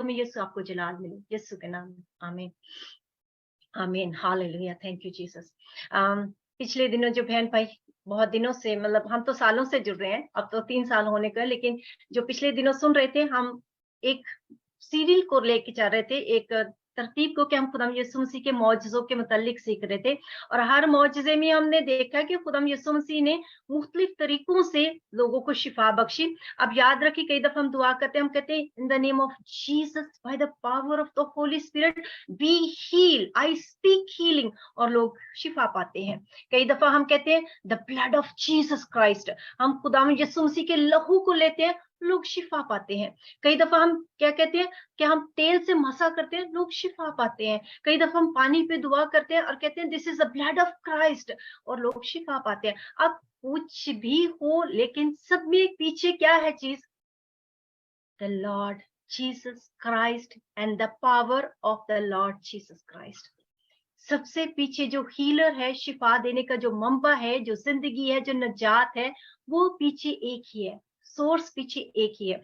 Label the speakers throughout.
Speaker 1: में यीशु आपको जलाल मिले, यीशु के नाम में, आमीन आमीन, हालेलुया, थैंक यू जीसस। पिछले दिनों जो बहन भाई बहुत दिनों से, मतलब हम तो सालों से जुड़ रहे हैं, अब तो 3 साल होने का, लेकिन जो पिछले दिनों सुन रहे थे, हम एक सीरियल को लेके जा रहे थे, एक तरतीब को, कि हम खुदाम यीशु मसीह के मौजज़ों के मुतालिक सीख रहे थे। और हर मौजज़े में हमने देखा कि खुदाम यीशु मसीह ने मुख्तलिफ तरीकों से लोगों को शिफा बख्शी। अब याद रखिए, कई दफा हम दुआ करते हैं, हम कहते हैं in the name of Jesus by the power of the holy spirit be heal, I speak healing, और लोग शिफा पाते हैं। कई दफा हम कहते हैं the blood of Jesus Christ, हम खुदाम यीशु मसीह के लहू को लेते हैं, लोग शिफा पाते हैं। कई दफा हम क्या कहते हैं कि हम तेल से मसा करते हैं, लोग शिफा पाते हैं। कई दफा हम पानी पे दुआ करते हैं और कहते हैं this is the blood of Christ, और लोग शिफा पाते हैं। अब कुछ भी हो, लेकिन सब में पीछे क्या है चीज? The Lord Jesus Christ and the power of the Lord Jesus Christ. सबसे पीछे जो हीलर है, शिफा देने का जो मंबा है, जो जिंदगी है, जो नजात है, वो पीछे एक ही है, सोर्स पीछे एक ही है।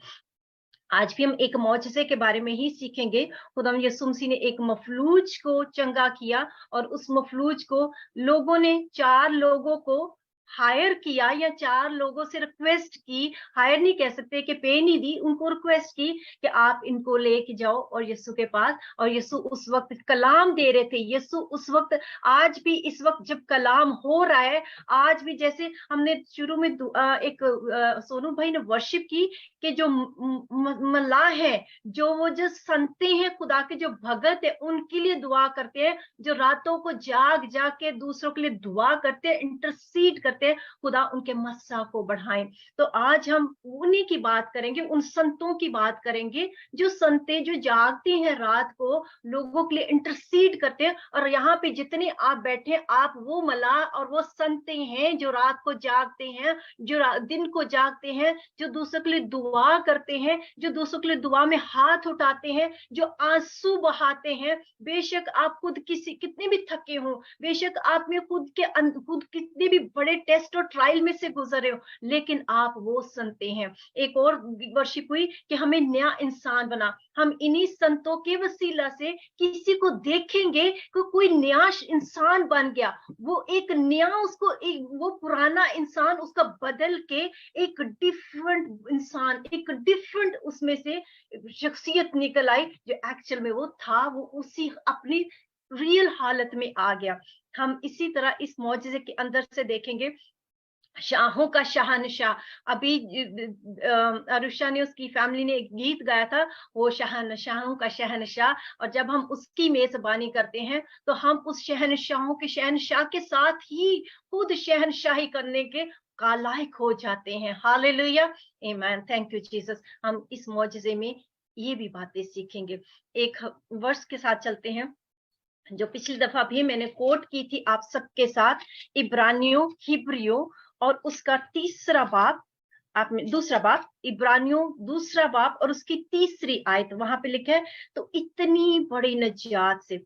Speaker 1: आज भी हम एक मौजज़े के बारे में ही सीखेंगे। खुदाम यीशु मसीह ने एक मफलूज को चंगा किया, और उस मफलूज को लोगों ने, 4 लोगों को हायर किया, या 4 लोगों से रिक्वेस्ट की, हायर नहीं कह सकते कि पे नहीं दी, उनको रिक्वेस्ट की कि आप इनको लेके जाओ और यीशु के पास। और यीशु उस वक्त कलाम दे रहे थे। यीशु उस वक्त, आज भी इस वक्त जब कलाम हो रहा है, आज भी जैसे हमने शुरू में सोनू भाई ने वर्शिप की कि जो मल्लाह है, जो संते हैं, खुदा के जो भगत है, उनके लिए दुआ करते हैं, जो रातों को जाग के दूसरों के लिए दुआ करते हैं, इंटरसीड करते हैं, खुदा उनके मस्सा को बढ़ाएं। तो आज हम उन्हीं की बात करेंगे, उन संतों की बात करेंगे, जो संते जो जागते हैं, रात को लोगों के लिए इंटरसीड करते हैं। और यहाँ पे जितने आप बैठे, आप वो मल्लाह और वो संते हैं जो रात को जागते हैं, जो दिन को जागते हैं, जो दूसरों के लिए दुआ करते हैं, जो दूसरों के लिए दुआ में हाथ उठाते हैं, जो आंसू बहाते हैं। बेशक आप खुद कितने भी थके हो, बेशक आप में खुद कितने भी बड़े टेस्ट और ट्रायल में से गुजरे हो, लेकिन आप वो संते हैं। एक और वर्शिप हुई कि हमें नया इंसान बना। हम इन्हीं संतों के वसीला से किसी को देखेंगे कि कोई नया इंसान बन गया, वो एक नया, उसको वो पुराना इंसान उसका बदल के एक डिफरेंट इंसान, एक डिफरेंट उसमें से शख्सियत निकल आई, जो एक्चुअल में वो था, वो उसी अपनी रियल हालत में आ गया। हम इसी तरह इस मौजज़े के अंदर से देखेंगे शाहों का शहनशाह। अभी अरुषा ने, उसकी फैमिली ने एक गीत गाया था, वो शहनशाहों का शहनशाह। और जब हम उसकी मेजबानी करते हैं, तो हम उस शहनशाहों के शहनशाह के साथ ही खुद शहनशाही करने के लायक हो जाते हैं। हालेलुया, आमीन, थैंक यू जीसस। हम इस मौजज़े में ये भी बातें सीखेंगे। एक वर्ष के साथ चलते हैं, जो पिछली दफा भी मैंने कोट की थी आप सबके साथ, इब्रानियों, हिब्रियों और उसका तीसरा बाब, आप में दूसरा बाब, इब्रानियों दूसरा बाब और उसकी तीसरी आयत, वहां पे लिखा है, तो इतनी बड़ी नजात से,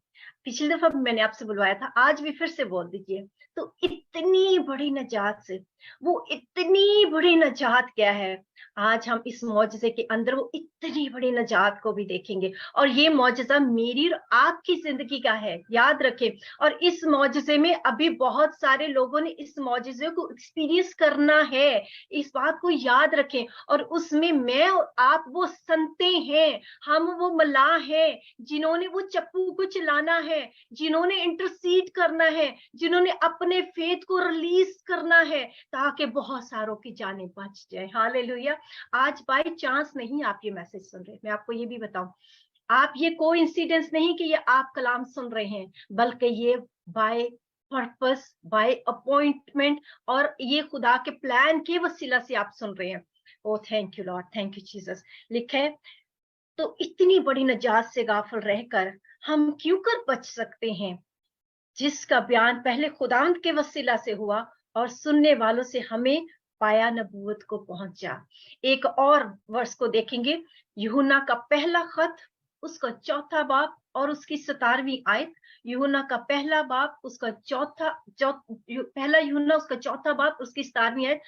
Speaker 1: पिछली दफा भी मैंने आपसे बुलवाया था, आज भी फिर से बोल दीजिए, तो इतनी बड़ी नजात से, वो इतनी बड़ी नजात क्या है? आज हम इस मौजज़े के अंदर वो इतनी बड़ी नजात को भी देखेंगे। और ये मौजज़ा मेरी और आपकी जिंदगी का है, याद रखें। और इस मौजज़े में अभी बहुत सारे लोगों ने इस मौजज़े को एक्सपीरियंस करना है, इस बात को याद रखें। और उसमें मैं और आप वो संते हैं, हम वो मल्लाह हैं जिन्होंने वो चप्पू को चलाना है, जिन्होंने इंटरसीड करना है, जिन्होंने अपने फेथ को रिलीज करना है, ताकि बहुत सारों की जानें बच जाए। हालेलुया। आज बाय चांस नहीं आप ये मैसेज सुन रहे, मैं आपको ये भी बताऊं, आप ये कोई इंसिडेंस नहीं कि ये आप कलाम सुन रहे हैं, बल्कि ये बाय पर्पस, बाय अपॉइंटमेंट, और ये खुदा के प्लान के वसीला से आप सुन रहे हैं। Oh thank you Lord, thank you Jesus. लिखा है, तो इतनी बड़ी नजात से गाफिल रहकर हम क्यों कर बच सकते हैं, जिसका बयान पहले खुदावंद के वसीला से हुआ और सुनने वालों से हमें पाया नबूवत को पहुंचा। एक और वर्ष को देखेंगे, यूहन्ना का पहला खत, उसका चौथा बाब और उसकी 17वीं आयत, यूहन्ना का पहला बाब उसका पहला यूहन्ना उसका चौथा बाब उसकी 17वीं आयत,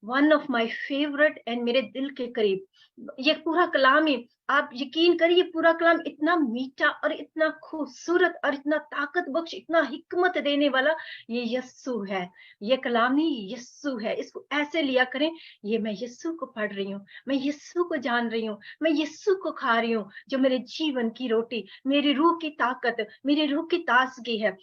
Speaker 1: one of my favourite and मेरे दिल के करीब। ये पूरा कलाम ही, आप यकीन करिए, पूरा कलाम इतना मीठा और इतना खूबसूरत और इतना ताकत बख्श, इतना हिकमत देने वाला, ये यस्सु है। ये कलाम नहीं, यस्सु है। इसको ऐसे लिया करें, ये मैं यस्सु को पढ़ रही हूँ, मैं यस्सु को जान रही हूँ, मैं यस्सु को खा रही हूँ, जो मेरे जीवन की रोटी, मेरी रूह की ताकत, मेरी रूह की ताजगी है।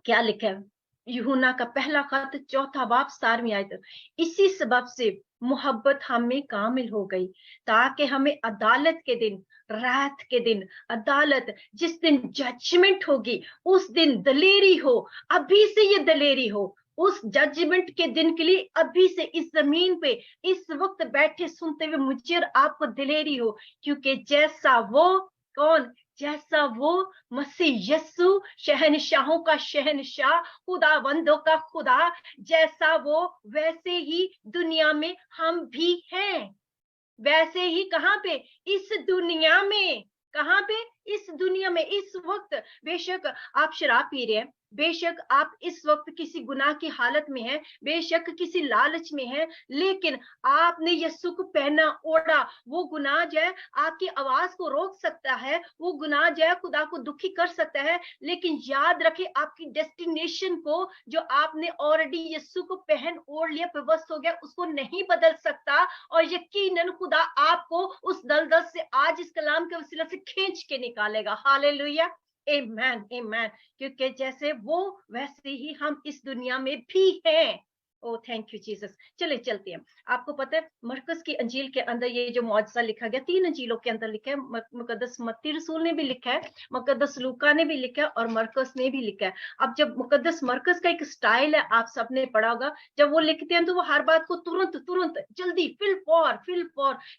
Speaker 1: क्या लिखा है? यूहन्ना का पहला खत चौथा बाब 17वीं आयत, इसी सबब से मोहब्बत हम में कामिल हो गई, ताकि हमें अदालत के दिन, रात के दिन, अदालत जिस दिन जजमेंट होगी, उस दिन दलेरी हो। अभी से ये दलेरी हो, उस जजमेंट के दिन के लिए अभी से इस जमीन पे इस वक्त बैठे सुनते हुए मुझे और आपको दलेरी हो, क्योंकि जैसा वो, कौन? जैसा वो मसीह यस्सु, शहनशाहों का शहनशाह, खुदावंदों का खुदा, जैसा वो, वैसे ही दुनिया में हम भी हैं। वैसे ही कहां पे? इस दुनिया में। कहां पे? इस दुनिया में। इस वक्त बेशक आप शराब पी रहे हैं, बेशक आप इस वक्त किसी गुनाह की हालत में हैं, बेशक किसी लालच में हैं, लेकिन आपने यीशु को पहना ओढ़ा। वो गुनाह जो है आपकी आवाज को रोक सकता है, वो गुनाह जो है खुदा को दुखी कर सकता है, लेकिन याद रखें आपकी डेस्टिनेशन को, जो आपने ऑलरेडी यीशु को पहन ओढ़ लिया, विवश हो गया, उसको नहीं बदल सकता। और यकीनन खुदा आपको उस दलदल से आज इस कलाम के वसीला से खींच के निकालेगा। हालेलुया, आमेन, आमेन। क्योंकि जैसे वो, वैसे ही हम इस दुनिया में भी हैं। Oh thank you Jesus. चले चलते हैं। आपको पता है मरकस की अंजील के अंदर ये जो मौजज़ा लिखा गया, 3 अंजीलों के अंदर लिखा है, मुकद्दस मत्ती रसूल ने भी लिखा है, मुकद्दस लूका ने भी लिखा है और मरकस ने भी लिखा है। अब जब मुकद्दस मरकस का एक स्टाइल है, आप सबने पढ़ा होगा, जब वो लिखते हैं तो वो हर बात को तुरंत तुरंत जल्दी फिल फॉर,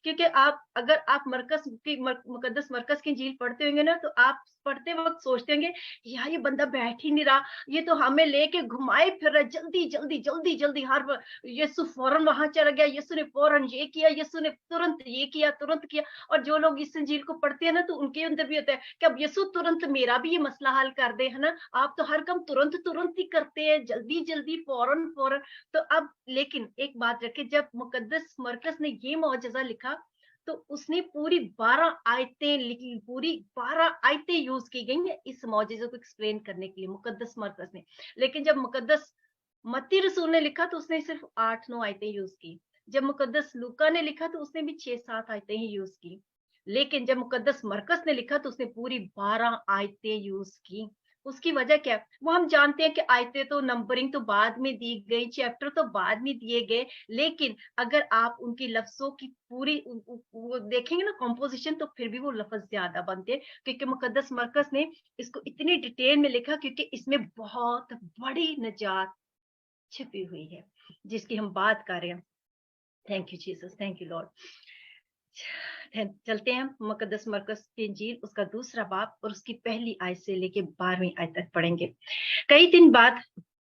Speaker 1: क्योंकि आप अगर आप मरकस की मुकद्दस मरकस की अंजील पढ़ते होंगे ना, तो आप पढ़ते वक्त सोचते होंगे यार ये बंदा बैठ ही नहीं रहा, ये तो हमें लेके घुमाए फिर रहा, जल्दी जल्दी जल्दी जल्दी, हर यीशु फौरन वहां चला गया, यीशु ने फौरन ये किया, यीशु ने तुरंत ये किया, तुरंत किया। और जो लोग इस इंजील को पढ़ते हैं ना, तो उनके अंदर भी होता है कि अब यीशु तुरंत मेरा भी ये मसला हल कर दे, है ना। आप तो हर काम तुरंत तुरंत ही करते हैं, जल्दी जल्दी, फौरन फौरन। तो अब लेकिन एक बात रखे, जब मुकद्दस मरकस ने ये मौजज़ा लिखा, तो उसने पूरी 12 आयतें लिखी, पूरी 12 आयतें यूज की गई हैं इस मौजज़े को एक्सप्लेन करने के लिए, मुकद्दस मरकस ने। लेकिन जब मुकद्दस मत्ती रसूल ने लिखा तो उसने सिर्फ 8-9 आयतें यूज की। जब मुकद्दस लूका ने लिखा तो उसने भी 6-7 आयतें ही यूज की। लेकिन जब मुकद्दस मरकस ने लिखा तो उसने पूरी 12 आयतें यूज की। उसकी वजह क्या है? वो हम जानते हैं कि आयतें तो नंबरिंग तो बाद में दी गई, चैप्टर तो बाद में दिए गए, लेकिन अगर आप उनकी लफ्जों की पूरी वो देखेंगे ना कंपोजिशन, तो फिर भी वो लफ्ज ज्यादा बनते हैं, क्योंकि मुकद्दस मरकस ने इसको इतनी डिटेल में लिखा, क्योंकि इसमें बहुत बड़ी निजात छिपी हुई है जिसकी हम बात कर रहे हैं। Thank you Jesus, thank you Lord. चलते हैं मुकद्दस मरकस की इंजील, उसका दूसरा बाब और उसकी पहली आयत से लेके 12वीं आयत तक पढ़ेंगे। कई दिन बाद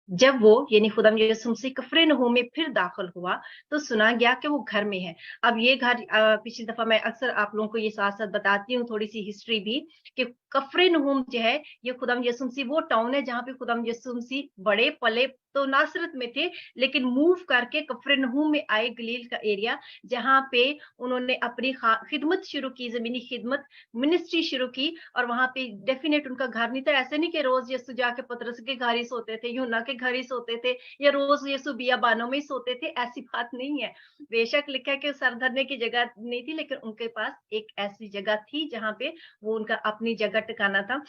Speaker 1: जब वो यानी खुदाम यीशु मसीह कफरनहूम में फिर दाखिल हुआ, तो सुना गया कि वो घर में है। अब ये घर पिछली दफा मैं अक्सर आप लोगों को ये साथ साथ बताती हूँ, थोड़ी सी हिस्ट्री भी, कि कफरनहूम जो है ये खुदाम यीशु मसीह वो टाउन है जहाँ पे खुदाम यीशु मसीह बड़े पले तो नासरत में थे, लेकिन मूव करके कफरनहूम में आए, गलील का एरिया, जहाँ पे उन्होंने अपनी खिदमत शुरू की, जमीनी खिदमत, मिनिस्ट्री शुरू की। और वहां पे डेफिनेट उनका घर नहीं था। ऐसे नहीं कि रोज यीशु जाके पतरस के घर ही सोते थे, यूहन्ना के घर ही सोते थे, या रोज यीशु बियाबानों में ही सोते थे, ऐसी बात नहीं है। बेशक लिखा है कि सर धरने की जगह नहीं थी, लेकिन उनके पास एक ऐसी जगह थी जहाँ पे वो उनका अपनी जगह ठिकाना था।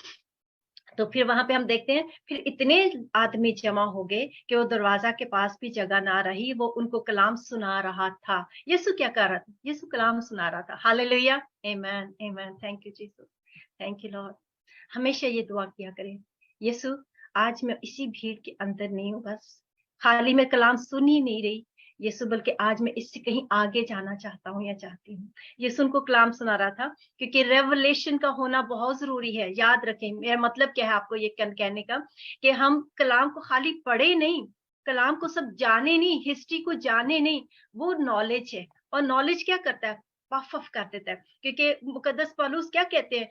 Speaker 1: तो फिर वहां पे हम देखते हैं, फिर इतने आदमी जमा हो गए कि वो दरवाजा के पास भी जगह ना रही, वो उनको कलाम सुना रहा था। यीशु क्या कर रहा था? यीशु कलाम सुना रहा था। हालेलुया, आमेन, आमेन। Thank you Jesus, thank you Lord. हमेशा ये दुआ किया करें, यीशु आज मैं इसी भीड़ के अंदर नहीं हूँ, बस खाली मैं कलाम सुन ही नहीं रही यीशु, बल्कि आज मैं इससे कहीं आगे जाना चाहता हूँ या चाहती हूँ। यीशु उनको कलाम सुना रहा था, क्योंकि रेवलेशन का होना बहुत जरूरी है। याद रखें, मेरा मतलब क्या है आपको ये कहने का, कि हम कलाम को खाली पढ़े नहीं, कलाम को सब जाने नहीं, हिस्ट्री को जाने नहीं, वो नॉलेज है। और नॉलेज क्या करता है? पफ अप कर देता है, क्योंकि मुकद्दस पौलुस क्या कहते हैं,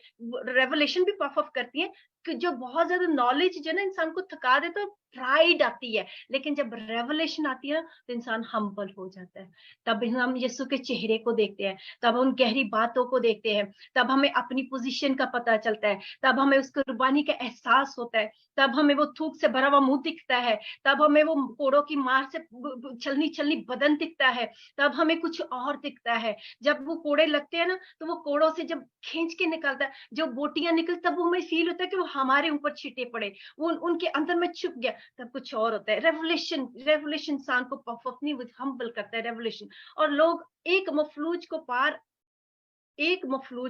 Speaker 1: रेवलेशन भी पफ अप करती है कि जो बहुत ज्यादा नॉलेज जो है ना इंसान को थका देता है, प्राइड आती है, लेकिन जब रेवलेशन आती है तो इंसान हम्बल हो जाता है। तब हम यीशु के चेहरे को देखते हैं, तब उन गहरी बातों को देखते हैं, तब हमें अपनी पोजीशन का पता चलता है, तब हमें उस कुर्बानी का एहसास होता है, तब हमें वो थूक से भरा हुआ मुंह दिखता है, तब हमें वो कोड़ों की मार से छलनी छलनी बदन दिखता है, तब हमें कुछ और दिखता है। जब वो कोड़े लगते हैं ना, तो वो कोड़ों से जब खींच के निकलता है, जो बोटियां निकल, तब वो हमें फील होता है कि वो हमारे ऊपर छिटे पड़े, वो उनके अंदर में छुप गया, तब कुछ और होता है। रेवलेशन इंसान को पफ अप नहीं, हम्बल करता है रेवलेशन। और लोग एक मफलूज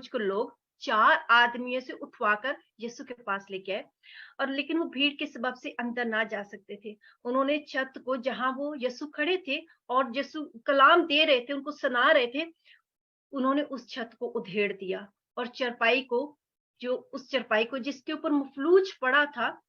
Speaker 1: को लोग 4 आदमियों से उठवाकर यीशु के पास लेके आए, और लेकिन वो भीड़ के सबब से अंदर ना जा सकते थे। उन्होंने छत को, जहां वो यीशु खड़े थे और यीशु कलाम दे रहे थे, उनको सुना रहे थे, उन्होंने उस छत को उधेड़ दिया, और उस चरपाई को जिसके ऊपर मफलूज पड़ा था,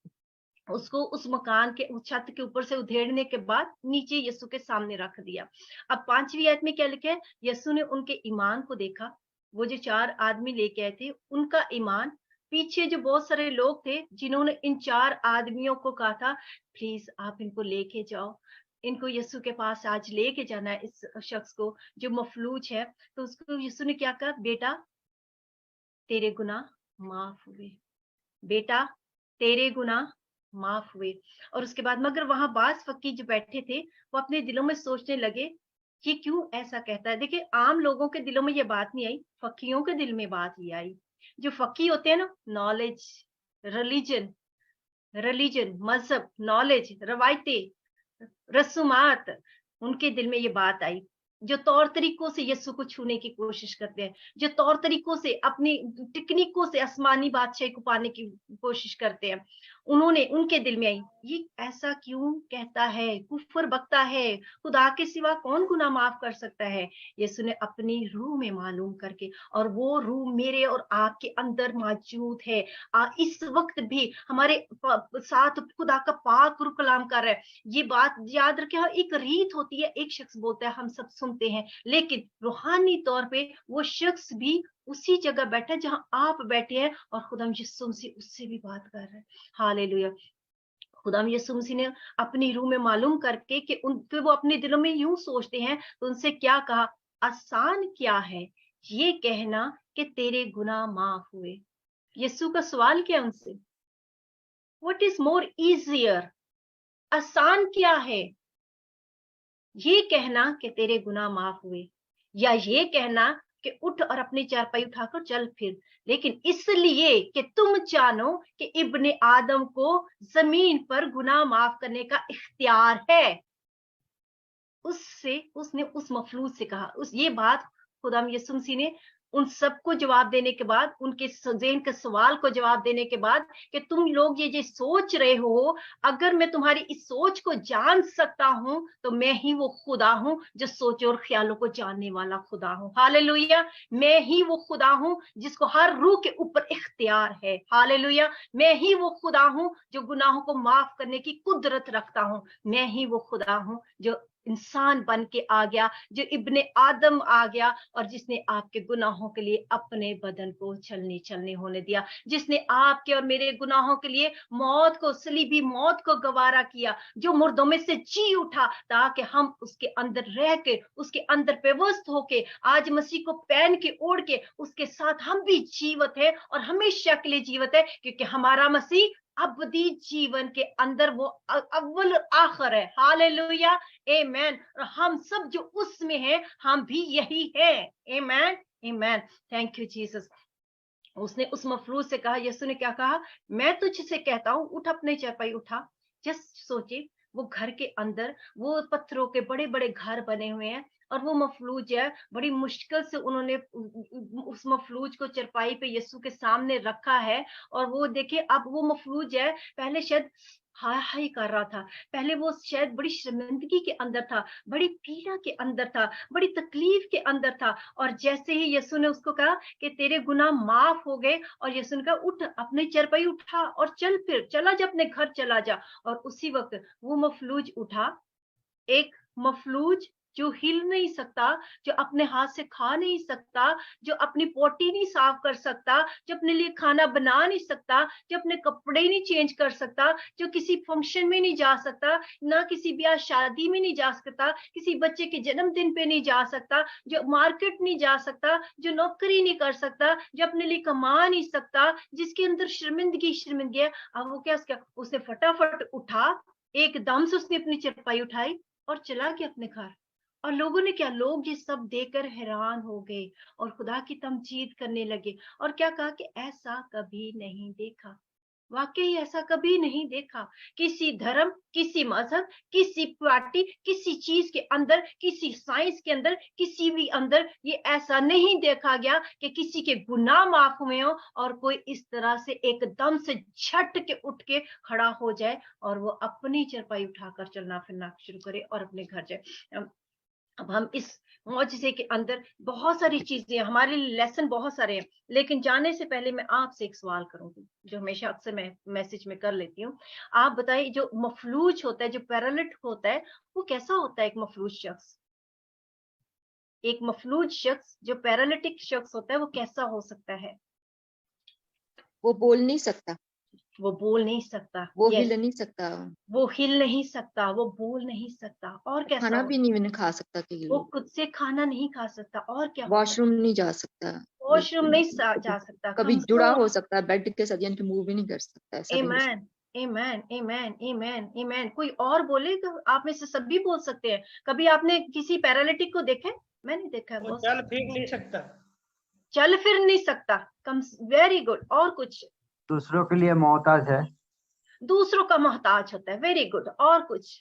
Speaker 1: उसको उस मकान के उस छत के ऊपर से उधेड़ने के बाद नीचे यीशु के सामने रख दिया। अब 5वीं आयत में क्या लिखा है, यीशु ने उनके ईमान को देखा। वो जो 4 आदमी लेके आए थे, उनका ईमान, पीछे जो बहुत सारे लोग थे जिन्होंने इन 4 आदमियों को कहा था, प्लीज आप इनको लेके जाओ, इनको यीशु के पास आज लेके जाना है, इस शख्स को जो मफलूज है। तो उसको यीशु ने क्या कहा, बेटा तेरे गुनाह माफ हुए, बेटा तेरे गुनाह माफ हुए। और उसके बाद मगर वहां बास फकीर जो बैठे थे, वो अपने दिलों में सोचने लगे, ये क्यों ऐसा कहता है। देखिए, आम लोगों के दिलों में ये बात नहीं आई, फकीरों के दिल में बात ये आई। जो फकी होते हैं ना, नॉलेज, रिलीजन, मजहब, नॉलेज, रवायतें, रसूमात, उनके दिल में ये बात आई। जो तौर तरीकों से यीशु को छूने की कोशिश करते हैं, जो तौर तरीकों से, अपनी टेक्निकों से आसमानी बादशाह को पाने की कोशिश करते हैं, उनके दिल में आई, ये ऐसा क्यों कहता है, कुफर बकता है, खुदा के सिवा कौन गुनाह माफ कर सकता है। यीशु ने अपनी रूह में मालूम करके, और वो रूह मेरे और आपके अंदर मौजूद है, इस वक्त भी हमारे साथ खुदा का पाक रूह कलाम कर रहा है। ये बात याद रखे, एक रीत होती है, एक शख्स बोलता है, हम सब सुनते हैं, लेकिन रूहानी तौर पे वो शख्स भी उसी जगह बैठा है जहां आप बैठे हैं, और खुदा यीशु मसीह उससे भी बात कर रहा है। हालेलुया। खुदा यीशु मसीह ने अपनी रूह में मालूम करके कि फिर वो अपने दिलों में यूं सोचते हैं, तो उनसे क्या कहा, आसान क्या है ये कहना कि तेरे गुनाह माफ हुए। यीशु का सवाल क्या उनसे, व्हाट इज मोर इजियर, आसान क्या है, ये कहना कि तेरे गुनाह माफ हुए, या ये कहना कि उठ और अपनी चारपाई उठाकर चल फिर, लेकिन इसलिए कि तुम जानो कि इब्ने आदम को जमीन पर गुनाह माफ करने का इख्तियार है। उसने उस मफलूज से कहा, ये बात खुदा यीशु मसीह ने उन सबको जवाब देने के बाद, उनके ज़हन के सवाल को जवाब देने के बाद, कि तुम लोग ये सोच रहे हो, अगर मैं तुम्हारी इस सोच को जान सकता हूं, तो मैं ही वो खुदा हूं जो सोचों और ख्यालों को जानने वाला खुदा हूं। हालेलुया। मैं ही वो खुदा हूं जिसको हर रूह के ऊपर इख्तियार है। हालेलुया। मैं ही वो खुदा हूं जो गुनाहों को माफ करने की कुदरत रखता हूं। मैं ही वो खुदा हूं जो इंसान बन के आ गया, जो इब्ने आदम आ गया, और जिसने आपके गुनाहों के लिए अपने बदन को छलनी होने दिया, जिसने आपके और मेरे गुनाहों के लिए मौत को, सलीबी मौत को गवारा किया, जो मुर्दों में से जी उठा, ताकि हम उसके अंदर रह के, उसके अंदर पेवस्त होके, आज मसीह को पहन के, ओढ़ के, उसके साथ हम भी जीवित है, और हमेशा के लिए जीवित है, क्योंकि हमारा मसीह अबदी जीवन के अंदर वो अव्वल आखिर है। हालेलुया। आमेन। और हम सब जो उसमें हैं, हम भी यही हैं। आमेन, आमेन। Thank you Jesus. उसने उस मफलूज से कहा, यीशु ने क्या कहा, मैं तुझसे कहता हूं, उठ, अपने चारपाई उठा। जस्ट सोचिए, वो घर के अंदर वो पत्थरों के बड़े बड़े घर बने हुए हैं, और वो मफलूज है, बड़ी मुश्किल से उन्होंने उस मफलूज को चरपाई पे यीशु के सामने रखा है। और वो देखिए, अब वो मफलूज है, पहले शायद हाय हाय कर रहा था, पहले वो शायद बड़ी शर्मिंदगी के अंदर था, बड़ी पीड़ा के अंदर था, बड़ी तकलीफ के अंदर था। और जैसे ही यीशु ने उसको कहा कि तेरे गुनाह माफ हो गए, और यीशु ने कहा, उठ, अपनी चरपाई उठा और चल फिर, चला जा, अपने घर चला जा। और उसी वक्त वो मफलूज उठा, एक मफलूज जो हिल नहीं सकता, जो अपने हाथ से खा नहीं सकता, जो अपनी पोटी नहीं साफ कर सकता, जो अपने लिए खाना बना नहीं सकता, जो अपने कपड़े नहीं चेंज कर सकता, जो किसी फंक्शन में नहीं जा सकता, ना किसी ब्याह शादी में नहीं जा सकता, किसी बच्चे के जन्मदिन पे नहीं जा सकता, जो मार्केट नहीं जा सकता, जो नौकरी नहीं कर सकता, जो अपने लिए कमा नहीं सकता, जिसके अंदर शर्मिंदगी है। अब वो क्या, उसने फटाफट उठा, एकदम से उसने अपनी चरपाई उठाई और चला गया अपने घर। और लोगों ने क्या, लोग ये सब देखकर हैरान हो गए और खुदा की तमजीद करने लगे और क्या कहा कि ऐसा कभी नहीं देखा। वाकई ऐसा कभी नहीं देखा। किसी धर्म, किसी मजहब, किसी पार्टी, किसी चीज के अंदर, किसी साइंस के अंदर, किसी भी अंदर ये ऐसा नहीं देखा गया कि किसी के गुनाह माफ हुए हो और कोई इस तरह से एकदम से झट के उठ के खड़ा हो जाए और वो अपनी चरपाई उठाकर चलना फिरना शुरू करे और अपने घर जाए। अब हम इस मौजज़े के अंदर बहुत सारी चीजें, हमारे लेसन बहुत सारे हैं, लेकिन जाने से पहले मैं आपसे एक सवाल करूंगी जो हमेशा अक्सर मैं मैसेज में कर लेती हूँ। आप बताइए, जो मफलूज होता है, जो पैरालिटिक होता है, वो कैसा होता है? एक मफलूज शख्स, एक मफलूज शख्स जो पैरालिटिक शख्स होता है, वो कैसा हो सकता है?
Speaker 2: वो बोल नहीं सकता,
Speaker 1: वो बोल नहीं सकता,
Speaker 2: वो
Speaker 1: यस,
Speaker 2: हिल नहीं सकता,
Speaker 1: वो हिल नहीं सकता, वो बोल नहीं सकता, और कैसा
Speaker 2: खाना भी
Speaker 1: होता?
Speaker 2: नहीं खा सकता कई
Speaker 1: वो
Speaker 2: लोग,
Speaker 1: खुद से खाना नहीं खा सकता, और क्या होता है?
Speaker 2: वॉशरूम नहीं जा सकता,
Speaker 1: वॉशरूम नहीं जा सकता,
Speaker 2: कभी जुड़ा
Speaker 1: कमजोर।
Speaker 2: हो सकता है बेड के साथ, यानी कि मूव भी नहीं कर सकता, ऐसा भी हो सकता
Speaker 1: Amen, amen, amen, amen, amen। कोई और बोले तो आप में से सभी बोल सकते हैं। कभी आपने किसी पैरालिटिक को देखा है? मैंने देखा है
Speaker 3: वो
Speaker 1: बहुत
Speaker 3: चल
Speaker 1: सारे।
Speaker 3: फिर नहीं सकता।
Speaker 1: चल फिर नहीं सकता, कम, वेरी गुड। और कुछ?
Speaker 4: दूसरों के लिए मोहताज है।
Speaker 1: दूसरों का मोहताज होता है, वेरी गुड। और कुछ?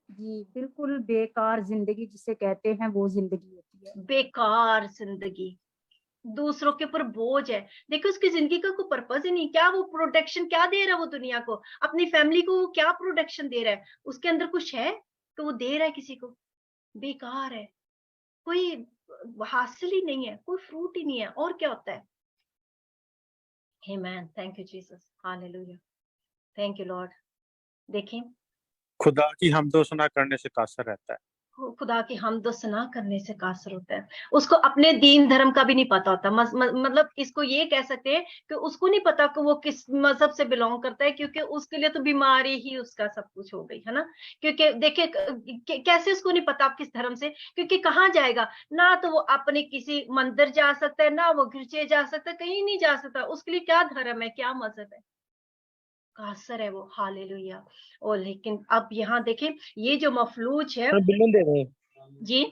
Speaker 5: जी बिल्कुल, बेकार जिंदगी जिसे कहते हैं वो जिंदगी होती है।
Speaker 1: बेकार जिंदगी, दूसरों के ऊपर बोझ है। देखो उसकी जिंदगी का कोई पर्पज ही नहीं। क्या वो प्रोटेक्शन क्या दे रहा है वो दुनिया को, अपनी फैमिली को वो क्या प्रोटेक्शन दे रहा है? उसके अंदर कुछ है तो वो दे रहा है किसी को? बेकार है, कोई हासिल ही नहीं है, कोई फ्रूट ही नहीं है। और क्या होता है? आमेन, थैंक यू जीसस, हालेलुया, थैंक यू लॉर्ड। देखें,
Speaker 6: खुदा की हमदो सना करने से कासर रहता है।
Speaker 1: खुदा की हमदो सना करने से कासर होता है। उसको अपने दीन धर्म का भी नहीं पता होता। मतलब इसको ये कह सकते हैं कि उसको नहीं पता कि वो किस मजहब से बिलोंग करता है, क्योंकि उसके लिए तो बीमारी ही उसका सब कुछ हो गई है ना। क्योंकि देखिए कैसे उसको नहीं पता आप किस धर्म से, क्योंकि कहाँ जाएगा ना, तो वो अपने किसी मंदिर जा सकता है, ना वो गिरजे जा सकता है, कहीं नहीं जा सकता। उसके लिए क्या धर्म है, क्या मजहब है? कासर है वो, हालेलुया। और लेकिन अब यहाँ देखें, ये जो मफलूज है,
Speaker 3: बिल्कुल दे रहे
Speaker 1: जी,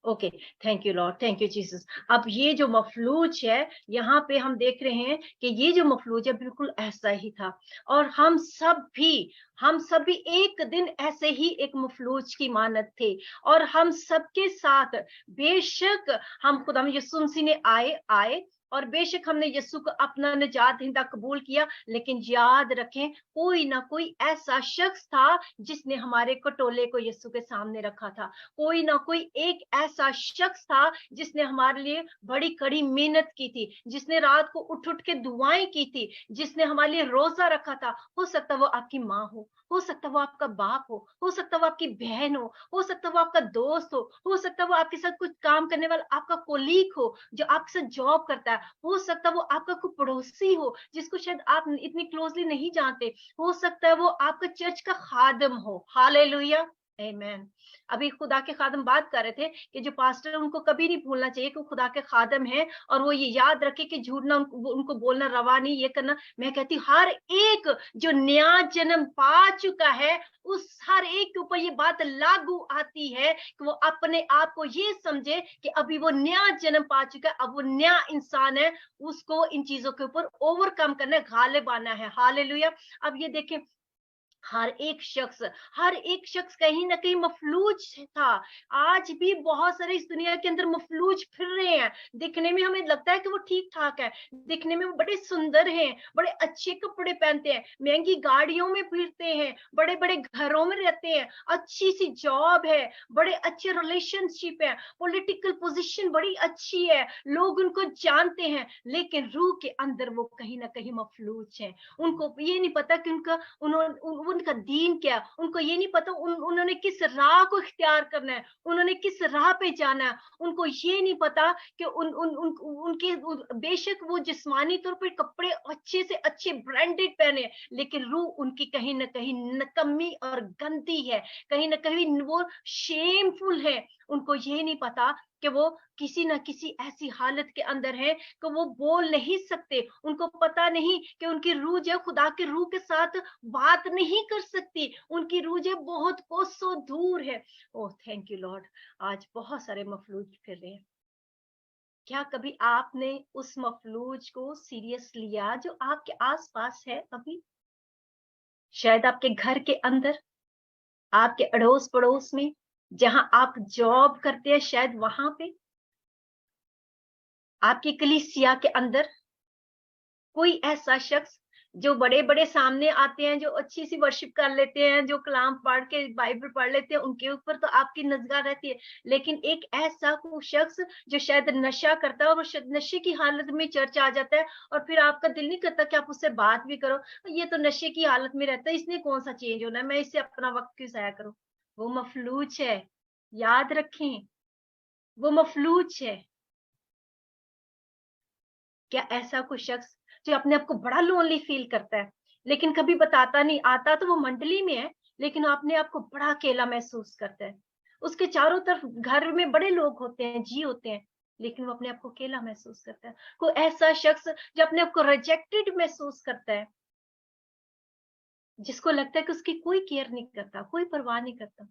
Speaker 1: okay, thank you Lord, thank you Jesus. अब ये जो मफलूज है, यहाँ पे हम देख रहे हैं कि ये जो मफलूज है बिल्कुल ऐसा ही था। और हम सभी एक दिन ऐसे ही एक मफलूज की मानत थे। और हम सबके साथ, बेशक हम खुदा में यीशु मसीह ने आए और बेशक हमने यीशु को अपना निजात दहिंदा कबूल किया, लेकिन याद रखें, कोई ना कोई ऐसा शख्स था जिसने हमारे कटोले को यीशु के सामने रखा था। कोई ना कोई एक ऐसा शख्स था जिसने हमारे लिए बड़ी कड़ी मेहनत की थी, जिसने रात को उठ के दुआएं की थी, जिसने हमारे लिए रोजा रखा था। हो सकता वो आपकी माँ हो सकता वो आपका बाप हो सकता वो आपकी बहन हो सकता वो आपका दोस्त हो सकता वो आपके साथ कुछ काम करने वाला आपका कोलीग हो जो आपके साथ जॉब करता है, हो सकता वो आपका कोई पड़ोसी हो जिसको शायद आप इतनी क्लोजली नहीं जानते, हो सकता है वो आपका चर्च का खादम हो। हालेलुया, आमीन। अभी खुदा के खादम बात कर रहे थे कि जो पास्टर, उनको कभी नहीं भूलना चाहिए कि वो खुदा के खादम है, और वो ये याद रखे कि झूठ ना उनको बोलना रवा नहीं, ये करना। मैं कहती हूँ हर एक जो नया जन्म पा चुका है, उस हर एक के ऊपर ये बात लागू आती है कि वो अपने आप को ये समझे कि अभी वो नया जन्म पा चुका है, अब वो नया इंसान है, उसको इन चीजों के ऊपर ओवरकम करना है, गालिब आना है। हालेलुया। अब ये देखें, हर एक शख्स कहीं ना कहीं मफलूज था। आज भी बहुत सारे इस दुनिया के अंदर मफलूज फिर रहे हैं। दिखने में हमें लगता है कि वो ठीक ठाक है, दिखने में वो बड़े सुंदर हैं, बड़े अच्छे कपड़े पहनते हैं, महंगी गाड़ियों में फिरते हैं, बड़े बड़े घरों में रहते हैं, अच्छी सी जॉब है, बड़े अच्छे रिलेशनशिप है, पॉलिटिकल पोजीशन बड़ी अच्छी है, लोग उनको जानते हैं, लेकिन रूह के अंदर वो कहीं ना कहीं मफलूज है। उनको ये नहीं पता कि उनका वो उनका दीन क्या है, उनको ये नहीं पता उन्होंने किस राह को इख्तियार करना है, उन्होंने किस राह पे जाना है। उनको ये नहीं पता कि उनके बेशक वो जिस्मानी तौर पर कपड़े अच्छे से अच्छे ब्रांडेड पहने, लेकिन रूह उनकी कहीं ना कहीं नकम्मी और गंदी है, कहीं ना कहीं वो शेमफुल है। उनको ये नहीं पता कि वो किसी ना किसी ऐसी हालत के अंदर है कि वो बोल नहीं सकते। उनको पता नहीं कि उनकी रूह जो खुदा की रूह के साथ बात नहीं कर सकती, उनकी रूह जो बहुत कोसों दूर है। Oh thank you Lord. आज बहुत सारे मफलूज फिर रहे हैं। क्या कभी आपने उस मफलूज को सीरियस लिया जो आपके आसपास है? अभी शायद आपके घर के अंदर, आपके अड़ोस पड़ोस में, जहां आप जॉब करते हैं, शायद वहां पे, आपकी कलीसिया के अंदर कोई ऐसा शख्स जो बड़े बड़े सामने आते हैं, जो अच्छी सी वर्शिप कर लेते हैं, जो कलाम पढ़ के बाइबल पढ़ लेते हैं, उनके ऊपर तो आपकी नजर रहती है। लेकिन एक ऐसा शख्स जो शायद नशा करता है और वो नशे की हालत में चर्च आ जाता है, और फिर आपका दिल नहीं करता कि आप उससे बात भी करो, ये तो नशे की हालत में रहता है, इसने कौन सा चेंज होना है, मैं इससे अपना वक्त क्यों जाया करूं। वो मफलूज है, याद रखें, वो मफलूज है। क्या ऐसा कोई शख्स जो अपने आप को बड़ा लोनली फील करता है, लेकिन कभी बताता नहीं, आता तो वो मंडली में है, लेकिन अपने आप को बड़ा अकेला महसूस करता है। उसके चारों तरफ घर में बड़े लोग होते हैं, जी होते हैं, लेकिन वो अपने आप को अकेला महसूस करता है। कोई ऐसा शख्स जो अपने आप को रिजेक्टेड महसूस करता है, जिसको लगता है कि उसकी कोई केयर नहीं करता, कोई परवाह नहीं करता।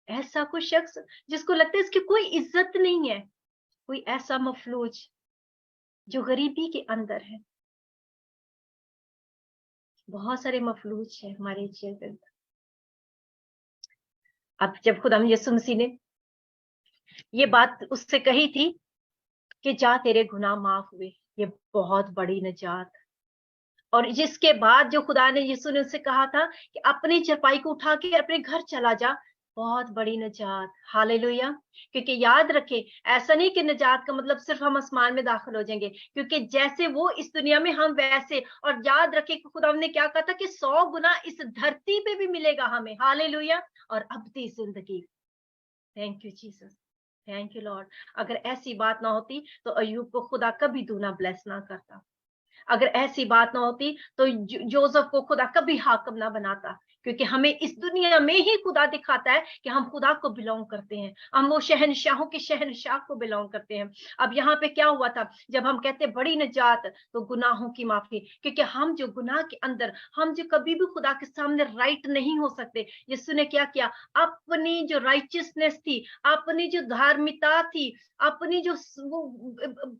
Speaker 1: ऐसा कोई शख्स जिसको लगता है इसकी कोई इज्जत नहीं है। कोई ऐसा मफलूज जो गरीबी के अंदर है। बहुत सारे मफलूज है हमारे चेहरे पर। अब जब खुदा यीशु मसीह ने ये बात उससे कही थी कि जा तेरे गुनाह माफ हुए, ये बहुत बड़ी निजात, और जिसके बाद जो खुदा ने यीशु ने उससे कहा था कि अपनी चरपाई को उठा के अपने घर चला जा, बहुत बड़ी निजात। हालेलुया। क्योंकि याद रखें, ऐसा नहीं कि निजात का मतलब सिर्फ हम आसमान में दाखिल हो जाएंगे, क्योंकि जैसे वो इस दुनिया में, हम वैसे। और याद रखें कि खुदा ने क्या कहा था कि 100 गुना इस धरती पे भी मिलेगा हमें। हालेलुया। और अबदी जिंदगी। Thank you Jesus, thank you Lord. अगर ऐसी बात ना होती तो अय्यूब को खुदा कभी दूना ब्लेस ना करता। अगर ऐसी बात ना होती तो जोसेफ को खुदा कभी हाकिम ना बनाता, क्योंकि हमें इस दुनिया में ही खुदा दिखाता है कि हम खुदा को बिलोंग करते हैं, हम वो शहनशाहों के शहनशाह को बिलोंग करते हैं। अब यहाँ पे क्या हुआ था, जब हम कहते बड़ी निजात, तो गुनाहों की माफी, क्योंकि हम जो गुनाह के अंदर, हम जो कभी भी खुदा के सामने राइट नहीं हो सकते। यीशु ने क्या किया, अपनी जो राइचियसनेस थी, अपनी जो धार्मिकता थी, अपनी जो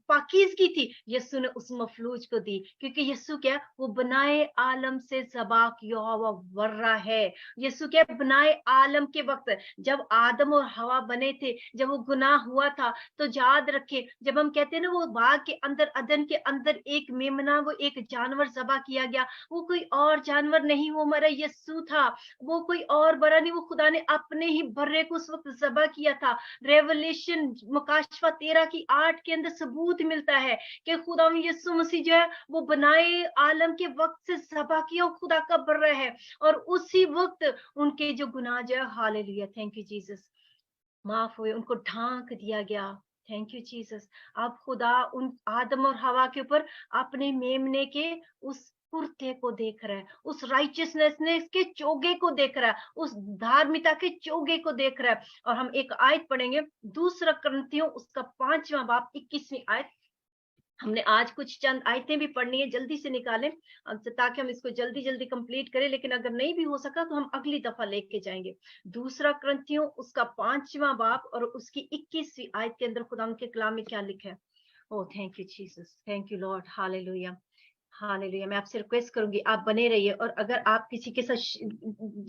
Speaker 1: पाकीज़गी थी, यीशु ने उस मफलूज को दी, क्योंकि यीशु क्या, वो बनाए आलम से ज़बा किया हुआ वर्रा है। यीशु क्या, बनाए आलम के वक्त जब आदम और हवा बने थे, जब वो गुनाह हुआ था, तो याद रखे, जब हम कहते हैं ना, वो बाग के अंदर, अदन के अंदर एक मेमना, वो एक जानवर ज़बा किया गया, वो कोई और जानवर नहीं, वो हमारा यीशु था, वो कोई और बड़ा नहीं, वो खुदा ने अपने ही बर्रे को उस वक्त ज़बा किया था। रेवलेशन मुकाशफा 13:8 के अंदर सबूत मिलता है कि खुदा यीशु मसीह जो है, वो बनाए आलम के वक्त से ज़बा किया खुदा का बर्रा है, और उसी वक्त उनके जो गुनाह जो है, हालेलुया, थैंक यू जीसस, माफ हुए, उनको ढांक दिया गया। Thank you Jesus. अब खुदा उन आदम और हवा के ऊपर अपने मेमने के उस कुर्ते को देख रहा है, उस राइचियसनेस के चोगे को देख रहा है, उस धार्मिकता के चोगे को देख रहा है। और हम एक आयत पढ़ेंगे, 2 कुरिन्थियों उसका 5वां बाब 21वीं आयत। हमने आज कुछ चंद आयतें भी पढ़नी है, जल्दी से निकालें ताकि हम इसको जल्दी जल्दी कंप्लीट करें, लेकिन अगर नहीं भी हो सका तो हम अगली दफा लेके जाएंगे। 2 कुरिन्थियों उसका 5वां बाब और उसकी 21वीं आयत के अंदर खुदा के कलाम में क्या लिखा है। Oh thank you Jesus, thank you Lord, hallelujah, hallelujah. मैं आपसे रिक्वेस्ट करूंगी, आप बने रहिए, और अगर आप किसी के साथ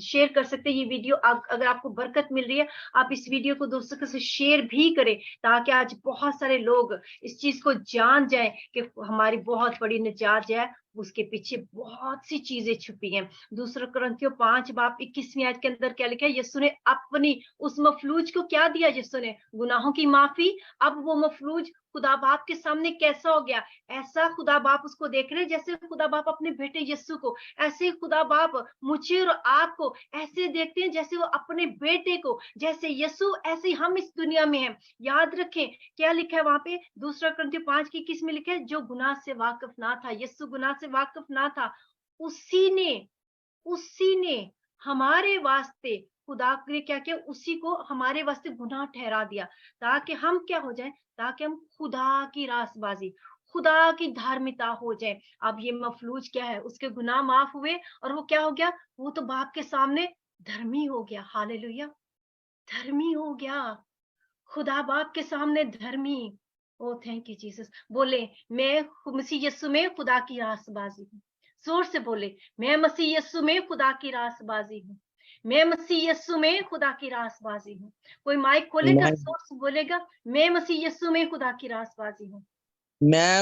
Speaker 1: शेयर कर सकते हैं ये वीडियो, अगर आपको बरकत मिल रही है, आप इस वीडियो को दोस्तों के साथ शेयर भी करें, ताकि आज बहुत सारे लोग इस चीज को जान जाएं कि हमारी बहुत बड़ी निजात जो है उसके पीछे बहुत सी चीजें छुपी हैं। दूसरा कुरिन्थियों 5:21 आयत के अंदर क्या लिखा है, यीशु ने अपनी उस मफलूज को क्या दिया, यीशु ने गुनाहों की माफी। अब वो मफलूज खुदा बाप के सामने कैसा हो गया, ऐसा खुदा बाप उसको देख रहे जैसे खुदा बाप अपने बेटे यीशु को, ऐसे खुदा बाप मुझे और आपको ऐसे देखते हैं जैसे वो अपने बेटे को, जैसे यीशु ऐसे हम इस दुनिया में हैं। याद रखें क्या लिखा है वहां पे, दूसरा कुरिन्थियों 5:21 में लिखा है, जो गुनाह से वाकिफ ना था, यीशु गुनाह से वाकिफ ना था, उसी ने हमारे वास्ते, खुदा ने क्या किया, उसी को हमारे वास्ते गुनाह ठहरा दिया, ताकि हम क्या हो जाए, ताकि हम खुदा की रासबाजी, खुदा की धार्मिकता हो जाए। अब ये मफलूज क्या है, उसके गुनाह माफ हुए और वो क्या हो गया, वो तो बाप के सामने धर्मी हो गया। हालेलुया, धर्मी हो गया, खुदा बाप के सामने धर्मी। ओ थैंक यू जीसस। बोले मैं मसीह यीशु में खुदा की रासबाजी हूँ। जोर से बोले, मैं मसीह यीशु में खुदा की रासबाजी हूँ, मैं मसीह यीशु में खुदा की रासबाजी हूँ। कोई माइक खोलेगा,
Speaker 3: मैं
Speaker 1: जोर से बोलेगा, मैं मसीह यीशु में खुदा की रासबाजी हूँ,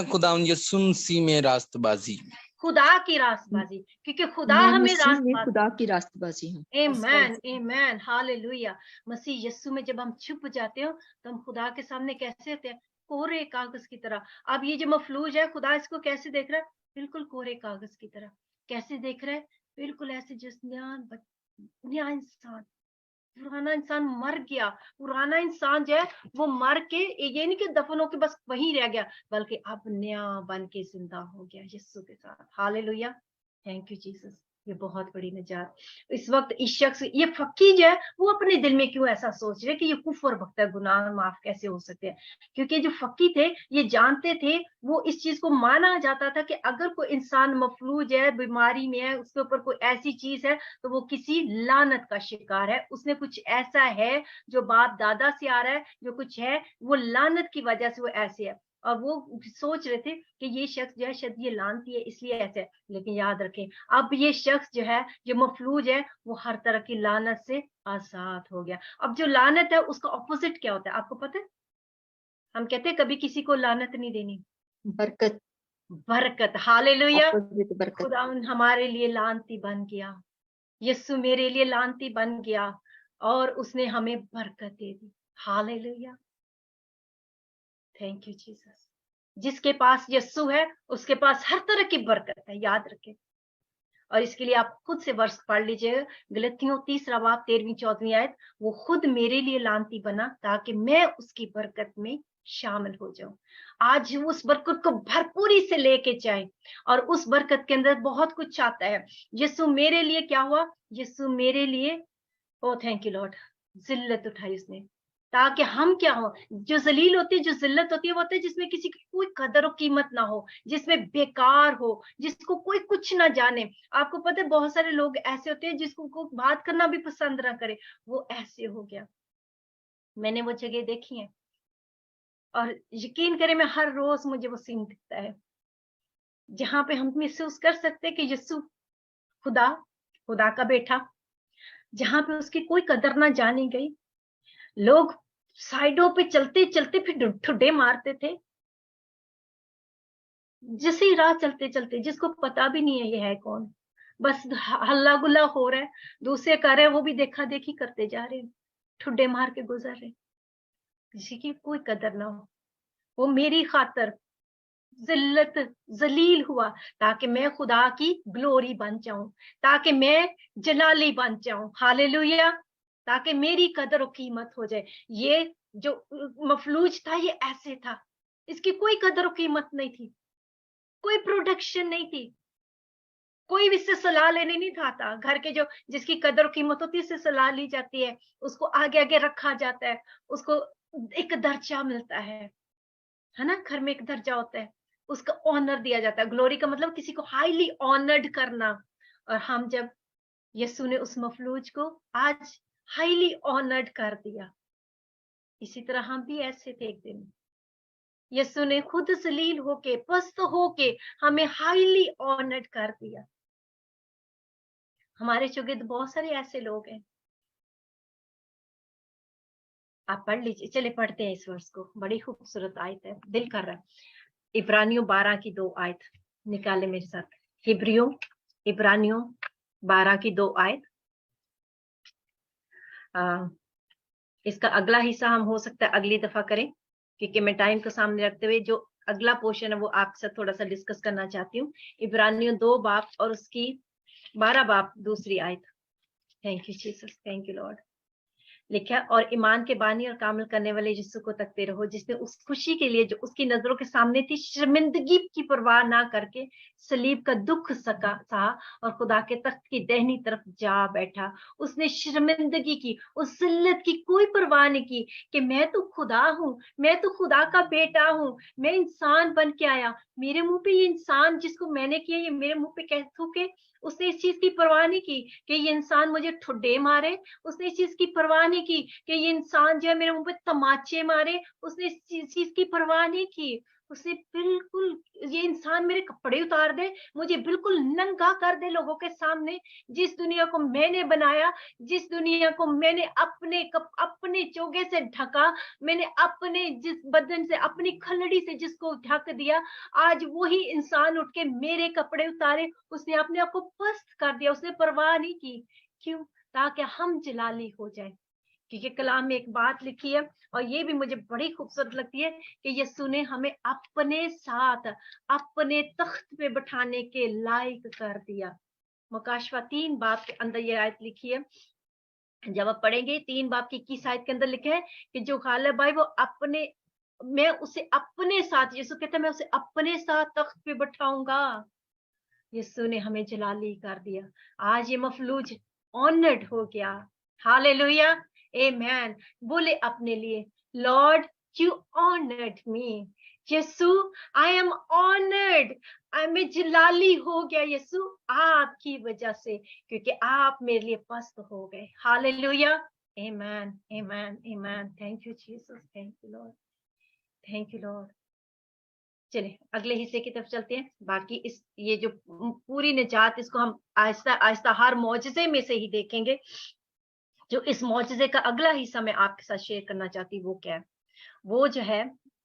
Speaker 3: खुदा यीशु मसीह में रास्तबाजी,
Speaker 1: खुदा की रासबाजी, क्योंकि खुदा
Speaker 2: मैं
Speaker 1: हमें
Speaker 2: मसीह में
Speaker 1: रासबाजी।
Speaker 2: खुदा की रास्तबाजी हूँ।
Speaker 1: आमेन, आमेन, हालेलुया। मसीह यीशु में जब हम छुप जाते हो तो हम खुदा के सामने कैसे होते हैं, कोरे कागज की तरह। अब ये जो मफलूज है, खुदा इसको कैसे देख रहा है, बिल्कुल कोरे कागज की तरह। कैसे देख रहा है, बिल्कुल ऐसे जिस नया इंसान, पुराना इंसान मर गया, पुराना इंसान जो है वो मर के, ये नहीं कि दफन होके बस वहीं रह गया, बल्कि अब नया बन के जिंदा हो गया यीशु के साथ। Hallelujah, thank you Jesus. ये बहुत बड़ी निजात। इस वक्त इस शख्स, ये फकीर जो है वो अपने दिल में क्यों ऐसा सोच रहे कि ये कुफर बकता है, गुनाह माफ कैसे हो सकते हैं, क्योंकि जो फकीर थे ये जानते थे, वो इस चीज को माना जाता था कि अगर कोई इंसान मफलूज है, बीमारी में है, उसके ऊपर कोई ऐसी चीज है तो वो किसी लानत का शिकार है, उसने कुछ ऐसा है जो बाप दादा से आ रहा है, जो कुछ है वो लानत की वजह से वो ऐसे है। और वो सोच रहे थे कि ये शख्स जो है शायद ये लानती है इसलिए ऐसे है। लेकिन याद रखें, अब ये शख्स जो है, जो मफलूज है, वो हर तरह की लानत से आजाद हो गया। अब जो लानत है उसका ऑपोजिट क्या होता है, आपको पता है? हम कहते हैं कभी किसी को लानत नहीं देनी,
Speaker 2: बरकत,
Speaker 1: बरकत। हालेलुया,
Speaker 2: ऑपोजिट बरकत।
Speaker 1: खुदा हमारे लिए लानती बन गया, यीशु मेरे लिए लानती बन गया और उसने हमें बरकत दे दी। हालेलुया, थैंक यू जीसस। जिसके पास यीशु है उसके पास हर तरह की बरकत है, याद रखें। और इसके लिए आप खुद से वर्ष पढ़ लीजिए, गलतियों 3 बाब 13-14 आयत, वो खुद मेरे लिए लानती बना ताकि मैं उसकी बरकत में शामिल हो जाऊं। आज उस बरकत को भरपूरी से लेके जाए, और उस बरकत के अंदर बहुत कुछ आता है। यीशु मेरे लिए क्या हुआ, यीशु मेरे लिए, ओ थैंक यू लॉर्ड, जिल्लत उठाई उसने ताकि हम क्या हो, जो जलील होती है, जो जिल्लत होती है, वो होता है जिसमें किसी की कोई कदर और कीमत ना हो, जिसमें बेकार हो, जिसको कोई कुछ ना जाने। आपको पता है बहुत सारे लोग ऐसे होते हैं जिसको को बात करना भी पसंद ना करे, वो ऐसे हो गया। मैंने वो जगह देखी है और यकीन करें मैं हर रोज मुझे वो सीन दिखता है जहां पे हम महसूस कर सकते हैं कि यीशु खुदा, खुदा का बेटा, जहां पे उसकी कोई कदर ना जानी गई। लोग साइडों पे चलते चलते फिर ठुड्डे मारते थे, जिसे ही राह चलते चलते, जिसको पता भी नहीं है ये है कौन, बस हल्ला गुल्ला हो रहा है, दूसरे कर रहे हैं, वो भी देखा देखी करते जा रहे हैं, ठुड्डे मार के गुजर रहे, किसी की कोई कदर ना हो। वो मेरी खातर जिल्लत जलील हुआ ताकि मैं खुदा की ग्लोरी बन जाऊं, ताकि मैं जलाली बन जाऊं। हालेलुया, ताकि मेरी कदर और कीमत हो जाए। ये जो मफलूज था ये ऐसे था, इसकी कोई कदर और कीमत नहीं थी, कोई प्रोडक्शन नहीं थी, कोई भी इससे सलाह लेने नहीं था। घर के जो जिसकी कदर और कीमत होती है इससे सलाह ली जाती है, उसको आगे आगे रखा जाता है, उसको एक दर्जा मिलता है ना, घर में एक दर्जा होता है, उसका ऑनर दिया जाता है। ग्लोरी का मतलब किसी को हाईली ऑनर्ड करना। और हम जब यीशु ने उस मफलूज को आज हाईली ऑनर्ड कर दिया, इसी तरह हम भी ऐसे थे एक दिन। यीशु ने खुद जलील होके, पस्त होके हमें हाईली ऑनर्ड कर दिया। हमारे चुगिर्द बहुत सारे ऐसे लोग हैं। आप पढ़ लीजिए, चले पढ़ते हैं इस वर्ष को, बड़ी खूबसूरत आयत है, दिल कर रहा है। इब्रानियों 12 की 2 आयत निकाले मेरे साथ। इब्रानियों 12 की 2 आयत। इसका अगला हिस्सा हम हो सकता है अगली दफा करें, क्योंकि मैं टाइम को सामने रखते हुए जो अगला पोर्शन है वो आपसे थोड़ा सा डिस्कस करना चाहती हूँ। इब्रानियों 2 बाब और उसकी 12 बाब 2 आयत। Thank you Jesus, thank you Lord. लिखा, और ईमान के बानी और कामिल करने वाले यीशु को तकते रहो, जिसने उस खुशी के लिए जो उसकी नजरों के सामने थी शर्मिंदगी की परवाह ना करके सलीब का दुख सहा और खुदा के तख्त की दाहिनी तरफ जा बैठा। उसने शर्मिंदगी की, उस जिल्लत की कोई परवाह नहीं की कि मैं तो खुदा हूँ, मैं तो खुदा का बेटा हूँ, मैं इंसान बन के आया, मेरे मुंह पे ये इंसान जिसको मैंने किया ये मेरे मुंह पे कह थूके। उसने इस चीज की परवाह नहीं की कि ये इंसान मुझे ठुड्डे मारे। उसने इस चीज की परवाह नहीं की कि ये इंसान जो है मेरे मुंह पे तमाचे मारे। उसने इस चीज की परवाह नहीं की। उसने बिल्कुल, ये इंसान मेरे कपड़े उतार दे, मुझे बिल्कुल नंगा कर दे लोगों के सामने। जिस दुनिया को मैंने बनाया, जिस दुनिया को मैंने अपने चोगे से ढका, मैंने अपने जिस बदन से, अपनी खलड़ी से जिसको ढक दिया, आज वही इंसान उठ के मेरे कपड़े उतारे। उसने अपने आप को पस्त कर दिया, उसने परवाह नहीं की। क्यों? ताकि हम जलाली हो जाए। क्योंकि कलाम में एक बात लिखी है और ये भी मुझे बड़ी खूबसूरत लगती है कि यीशु ने हमें अपने साथ अपने तख्त पे बिठाने के लायक कर दिया। मुकाशवा 3 बाब के अंदर ये आयत लिखी है। जब आप पढ़ेंगे 3 बाब की 21 आयत के अंदर लिखे है कि जो गालिब भाई वो मैं उसे अपने साथ, यीशु कहता है मैं उसे अपने साथ तख्त पे बिठाऊंगा। यीशु ने हमें जलाली कर दिया। आज ये मफलूज ऑनर्ड हो गया। Hallelujah, amen. बोले अपने लिए, Lord you honoured me. Yeshu, I am honoured, मैं जलाली हो गया यीशु आपकी वजह से, क्योंकि आप मेरे लिए पस्त हो गए। हालेलुया, आमेन, आमेन, आमेन। Thank you Jesus, thank you Lord, thank you Lord. चलिए अगले हिस्से की तरफ चलते हैं। बाकी ये जो पूरी निजात, इसको हम आहिस्ता आहिस्ता हर मौजज़े में से ही देखेंगे। जो इस मौजज़े का अगला हिस्सा मैं आपके साथ शेयर करना चाहती हूँ वो क्या है, वो जो है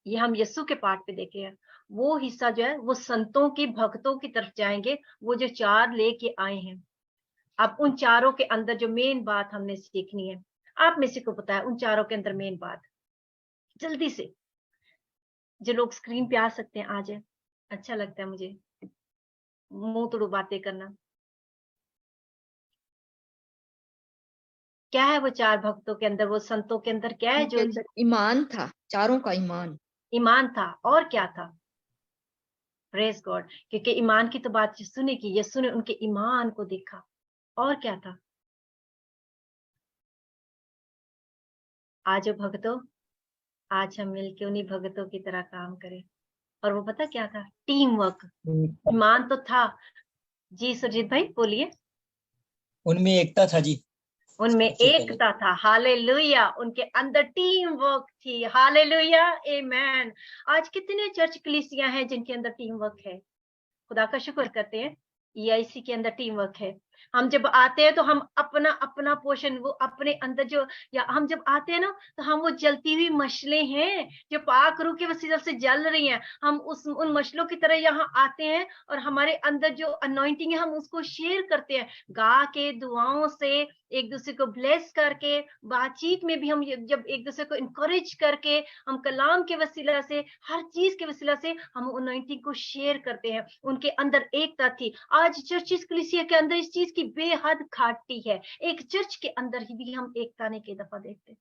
Speaker 1: ये हम यीशु के पाठ पे देखे हैं। वो हिस्सा जो है वो संतों की, भक्तों की तरफ जाएंगे, वो जो 4 लेके आए हैं। अब उन 4 के अंदर जो मेन बात हमने सीखनी है, आप में से को पता है उन 4 के अंदर मेन बात, जल्दी से जो लोग स्क्रीन पे आ सकते हैं आ जाए। अच्छा लगता है मुझे मुंह तोड़ बातें करना। क्या है वो 4 भक्तों के अंदर, वो संतों के अंदर क्या है?
Speaker 2: उनके
Speaker 1: जो
Speaker 2: अंदर ईमान था, 4 का ईमान।
Speaker 1: ईमान था, और क्या था? प्रेज गॉड, क्योंकि ईमान की तो बात यीशु ने की, यीशु ने उनके ईमान को देखा। और क्या था? आज भक्तों, आज हम मिलके उन्हीं भक्तों की तरह काम करें। और वो पता क्या था? Team work. ईमान तो था जी। सुरजीत भाई बोलिए।
Speaker 7: उनमें एकता था जी,
Speaker 1: उनमें एकता था। हालेलुया, उनके अंदर टीम वर्क थी। हालेलुया, आमेन। आज कितने चर्च कलीसिया हैं जिनके अंदर टीम वर्क है? खुदा का शुक्र करते हैं EIC के अंदर टीम वर्क है। हम जब आते हैं तो हम अपना अपना पोर्शन, वो अपने अंदर जो, या हम जब आते हैं ना तो हम वो जलती हुई मशलें हैं जो पाक रूह के वसीले से जल रही हैं। हम उन मशलों की तरह यहाँ आते हैं और हमारे अंदर जो अनॉइंटिंग है हम उसको शेयर करते हैं, गा के, दुआओं से, एक दूसरे को ब्लेस करके, बातचीत में भी हम जब एक दूसरे को इंकरेज करके, हम कलाम के वसीला से, हर चीज के वसीला से हम अनॉइंटिंग को शेयर करते हैं। उनके अंदर एकता थी। आज चर्चिस कलीसिया के अंदर इस चीज की बेहद घाटी है। एक चर्च के अंदर ही भी हम एकता नहीं कई दफा देखते।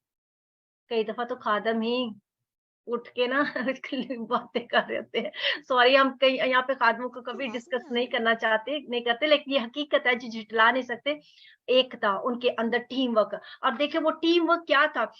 Speaker 1: कई दफा तो खादम ही उठ के ना बातें कर रहे होते हैं। सॉरी, हम कहीं यहाँ पे खादमों को कभी डिस्कस नहीं करना चाहते, नहीं करते, लेकिन ये हकीकत है जो झुठला नहीं सकते। एकता, उनके अंदर टीम वर्क। और देखिए वो टीम वर्क क्या था,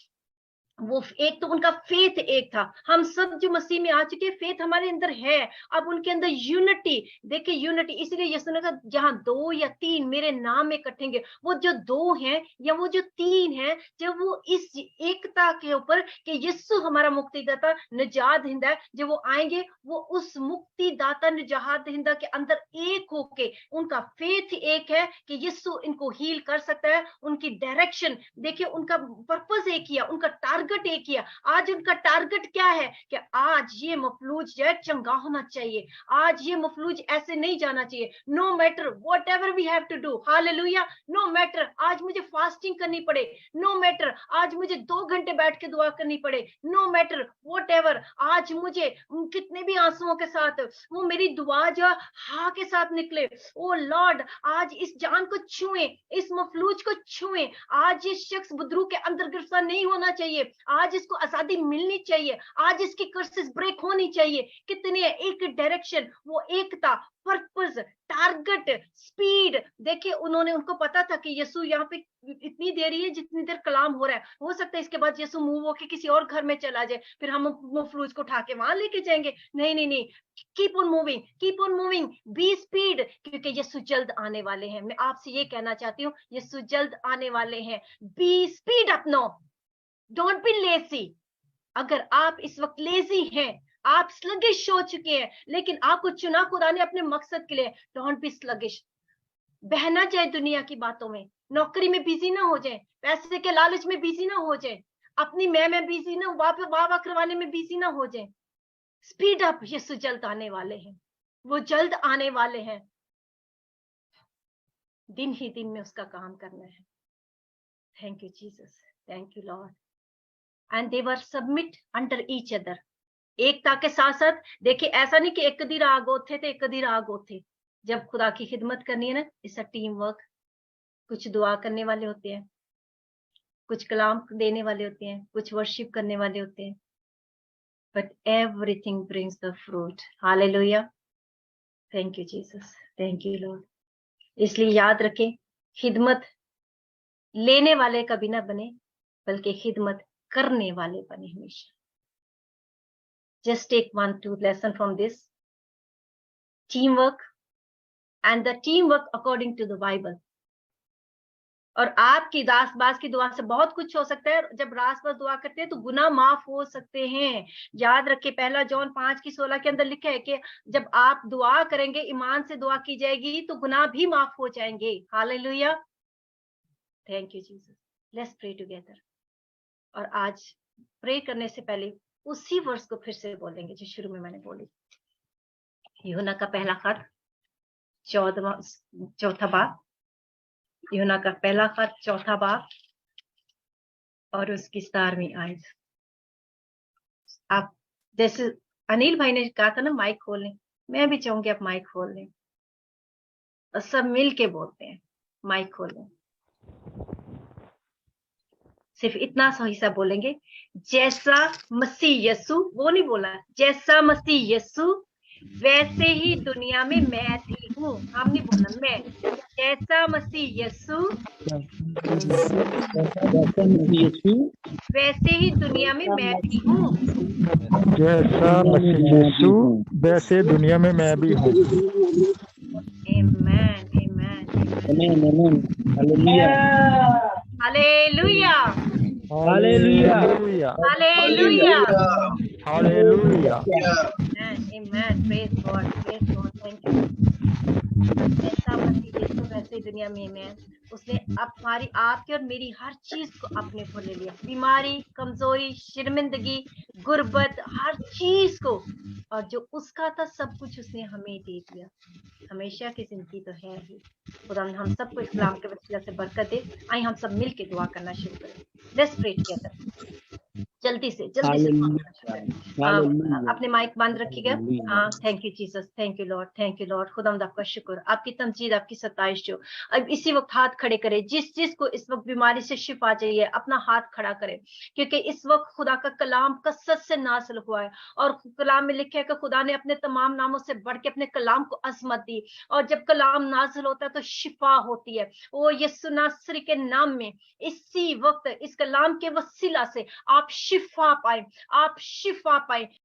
Speaker 1: वो एक तो उनका फेथ एक था। हम सब जो मसीह में आ चुके, फेथ हमारे अंदर है। अब उनके अंदर यूनिटी, देखिए यूनिटी, इसलिए यीशु ने कहा जहां 2 या 3 मेरे नाम में इकट्ठेंगे, वो जो 2 हैं या वो जो 3 हैं, जब वो इस एकता के ऊपर कि यीशु हमारा मुक्तिदाता, निजात दहिंदा है, जब वो आएंगे, वो उस मुक्तिदाता, निजात दहिंदा के अंदर एक होके, उनका फेथ एक है कि यीशु इनको हील कर सकता है। उनकी डायरेक्शन देखिए, उनका पर्पस एक ही है, उनका टारगेट टारगेट एक ही है। आज उनका टारगेट क्या है कि आज ये मफलूज जो है चंगा होना चाहिए, आज ये मफलूज ऐसे नहीं जाना चाहिए। No matter whatever we have to do, hallelujah, no matter आज मुझे फास्टिंग करनी पड़े, नो मैटर आज मुझे 2 घंटे बैठ के दुआ करनी पड़े, नो मैटर वॉट एवर आज मुझे कितने भी आंसुओं के साथ वो मेरी दुआ जो हा के साथ निकले। ओ लॉर्ड आज इस जान को छुए, इस मफलूज को छुए, आज ये शख्स बुदरू के अंदर गिरफ्तार नहीं होना चाहिए, आज इसको आजादी मिलनी चाहिए, आज इसकी कर्सेस ब्रेक होनी चाहिए। कितने एक डायरेक्शन, वो एकता, पर्पस, टारगेट, स्पीड। देखिए उन्होंने, उनको पता था कि यीशु यहाँ पे इतनी देर ही है जितनी देर कलाम हो रहा है, हो सकता है इसके बाद यीशु मूव होके किसी और घर में चला जाए, फिर हम मफलूज को उठा के वहां लेके जाएंगे। नहीं नहीं नहीं, keep on moving, keep on moving, be speed, क्योंकि यीशु जल्द आने वाले हैं। मैं आपसे ये कहना चाहती हूँ, यीशु जल्द आने वाले हैं। बी स्पीड अपनो, डोंट बी लेजी। अगर आप इस वक्त लेजी हैं, आप स्लगिश हो चुके हैं, लेकिन आपको चुना खुदा ने अपने मकसद के लिए, डोंट बी स्लगिश। बहना जाए दुनिया की बातों में, नौकरी में बिजी ना हो जाए, पैसे के लालच में बिजी ना हो जाए, अपनी मैं बिजी ना, वाह करवाने में बिजी ना हो जाए। स्पीड अप, यीशु जल्द आने वाले हैं, वो जल्द आने वाले हैं। दिन ही दिन में उसका काम करना है। Thank you Jesus, thank you Lord. And they were submit under each other, एकता के साथ साथ। देखिए ऐसा नहीं कि एक कदी रागो थे तो एक कदी रागो थे। जब खुदा की खिदमत करनी है ना, इट्स अ टीम वर्क। कुछ दुआ करने वाले होते हैं, कुछ कलाम देने वाले होते हैं, कुछ वर्शिप करने वाले होते हैं, but everything brings the fruit. Hallelujah, thank you Jesus, thank you Lord. इसलिए याद रखें, खिदमत लेने वाले कभी ना बने, बल्कि खिदमत करने वाले बने हमेशा। Just take 1-2 lesson from this. Teamwork and the teamwork according to the Bible. और आपकी रासबाज की दुआ से बहुत कुछ हो सकता है। जब रासबाज दुआ करते हैं तो गुनाह माफ हो सकते हैं। याद रखिए, 1 जॉन 5:16 के अंदर लिखा है कि जब आप दुआ करेंगे, ईमान से दुआ की जाएगी, तो गुनाह भी माफ हो जाएंगे। Hallelujah, thank you Jesus. Let's pray together. और आज प्रे करने से पहले उसी वर्ष को फिर से बोलेंगे जो शुरू में मैंने बोली। यूहन्ना का पहला खत 4 बाब, यूहन्ना का पहला खत 4 बाब और उसकी 17वीं आयत। आप जैसे अनिल भाई ने कहा था ना माइक खोल लें, मैं भी चाहूंगी आप माइक खोल लें और सब मिल के बोलते हैं। माइक खोल लें, सिर्फ इतना सा हिस्सा बोलेंगे, जैसा मसीह यीशु, वो नहीं बोला, जैसा मसीह यीशु वैसे ही दुनिया में मैं भी हूँ। हम नहीं बोला मैं, जैसा मसीह यीशु वैसे ही दुनिया में मैं भी हूँ।
Speaker 8: जैसा मसीह यीशु वैसे दुनिया में मैं भी हूँ।
Speaker 1: आमेन, आमेन, हालेलुया, हालेलुया,
Speaker 8: हालेलुया,
Speaker 1: हालेलुया,
Speaker 8: हालेलुया।
Speaker 1: आमेन, praise God, praise God, thank you. जैसा मसीह यीशु वैसे ही दुनिया में मैं, उसने हमारी, आपकी और मेरी हर चीज को अपने को ले लिया। बीमारी, कमजोरी, शर्मिंदगी, गुर्बत, हर चीज को, और जो उसका था सब कुछ उसने हमें दे दिया। हमेशा की जिंदगी तो है ही। खुदा हम सबको इस्लाम के वसीला से बरकत दे। आइए हम सब मिल के दुआ करना शुरू करें। Let's pray together. जल्दी से अपने माइक बंद रखिएगा। हाँ, thank you Jesus, thank you Lord, thank you Lord. खुदावंद आपका शुक्र, आपकी तमजीद, आपकी सताइश। जो अब इसी वक्त हाथ खड़े करें, जिस को इस वक्त बीमारी से शिफा चाहिए, अपना हाथ खड़ा करें, क्योंकि इस वक्त खुदा का कलाम कसरत से नाज़िल हुआ है। और कलाम में लिखा है कि खुदा ने अपने तमाम नामों से बढ़ के अपने कलाम को अजमत दी। और जब कलाम नाज़िल होता है तो शिफा होती है। वो यीशु नासरी के नाम में इसी वक्त इस कलाम के वसीला से आप शिफा पाए, आप शिफा पाए।